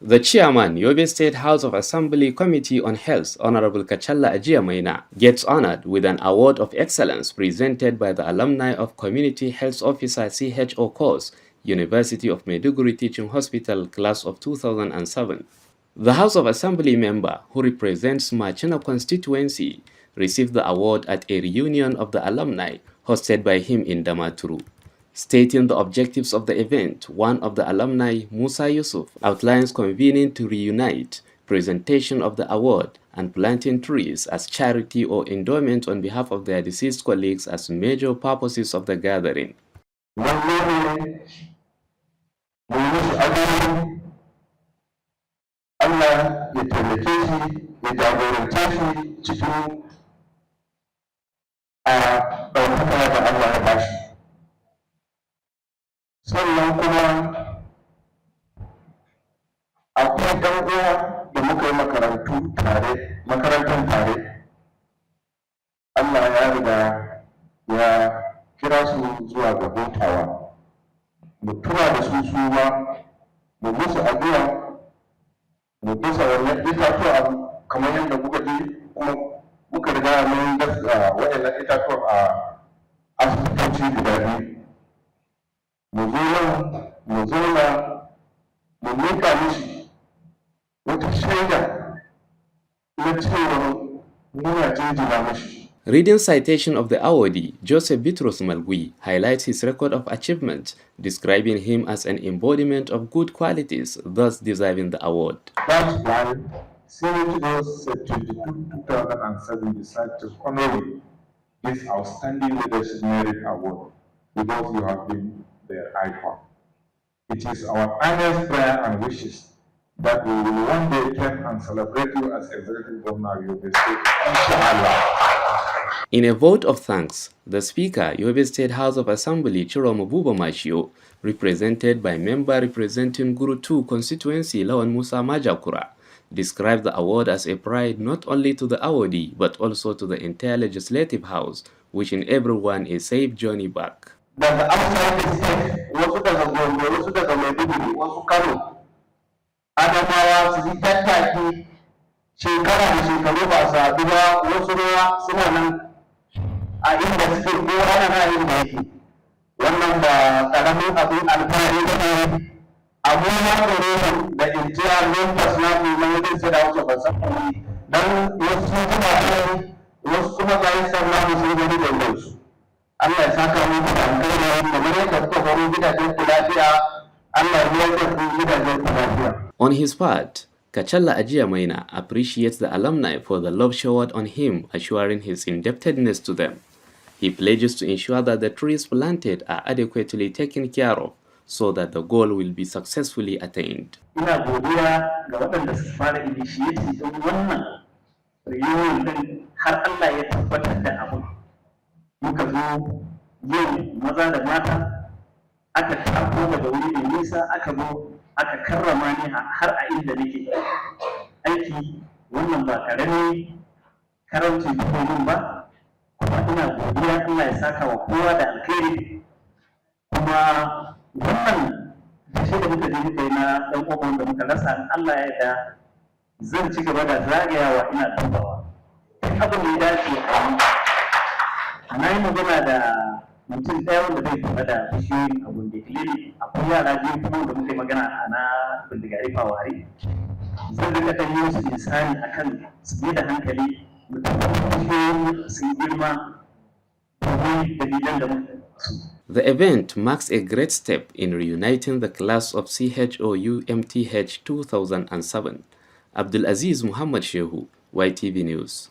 The chairman, Yobe State House of Assembly Committee on Health, Honorable Kachalla Ajiamaina, gets honored with an award of excellence presented by the alumni of Community Health Officer CHO course, University of Maiduguri Teaching Hospital, class of 2007. The House of Assembly member, who represents Machina constituency, received the award at a reunion of the alumni hosted by him in Damaturu. Stating the objectives of the event, one of the alumni, Musa Yusuf, outlines convening to reunite, presentation of the award, and planting trees as charity or endowment on behalf of their deceased colleagues as major purposes of the gathering. Allah ya taimake shi ya jagorance shi cikin ɗaukaka da Allah ya bashi. Sannan kuma akwai ɗan uwa da muka yi makarantar tare. Allah ya riga ya kira su zuwa ga hutawa. Mu tura da su ma, mu musu addu'a, mu bisa wannan itatuwa kamar yadda kuka ji kuma muka riga mun dasa waɗannan itatuwa a asibitoci guda biyu. Mu zo nan mu zauna mu miƙa mishi wata shaida na cewa muna jinjina mishi. Reading citation of the awardee, Joseph Bitrus Malgui highlights his record of achievement, describing him as an embodiment of good qualities, thus deserving the award. That's why CHO 2007 decided to honor you this Outstanding Leadership Merit Award because you have been their icon. It is our earnest prayer and wishes that we will one day come and celebrate you as Executive Governor of Yobe State, inshallah. In a vote of thanks, the Speaker, Yobe State House of Assembly Chiromo Buba Mashio, represented by member representing Guru 2 constituency Lawan Musa Majakura, described the award as a pride not only to the awardee but also to the entire Legislative House, wishing everyone a safe journey back. Daga outside the state, wasu daga Gombe, wasu daga Maiduguri, wasu Kano, Adamawa su yi tattaki shekara da shekaru ba su haɗu ba, wasu ruwa suna nan a inda suke ko ana na inda yake. Wannan ba ƙaramin abin alfahari ba ne. Abu na tsoro da intiya members na na wajen sai da wuce ban san kuma dan wasu sun kuma kai wasu kuma bayan sannan mu sun gani da yanzu. Allah ya saka mu da alkhairi kamar yadda kuka faru gidajen ku lafiya. Allah ya yi ku gidajen ku lafiya. On his part, Kachalla Ajiamaina appreciates the alumni for the love showered on him, assuring his indebtedness to them. He pledges to ensure that the trees planted are adequately taken care of so that the goal will be successfully attained. Ina godiya ga waɗanda su fara initiative din wannan reunion din har Allah ya tabbatar da abu. Muka zo yau maza da mata aka tako daga wuri mai nisa aka zo aka karrama ni har a inda nake aiki. Wannan ba karami karamci domin ba, kuma ina godiya Allah ya saka wa kowa da alkhairi. Kuma wannan da shi da muka je muka yi na ɗan ƙwaƙwan da muka rasa, in Allah ya yarda zan ci gaba da zagayawa ina dubawa duk abin da ya dace a yi. Na yi magana da mutum ɗaya wanda zai kula da bishiyoyin abun da kilili, akwai yara biyu kuma da muka yi magana a na bindigari fawari. Zan rika ɗan yi musu insani akan su bi da hankali mutum bishiyoyin sun girma domin dalilan da muka su. The event marks a great step in reuniting the class of CHO UMTH 2007. Abdulaziz Muhammad Shehu, YTV News.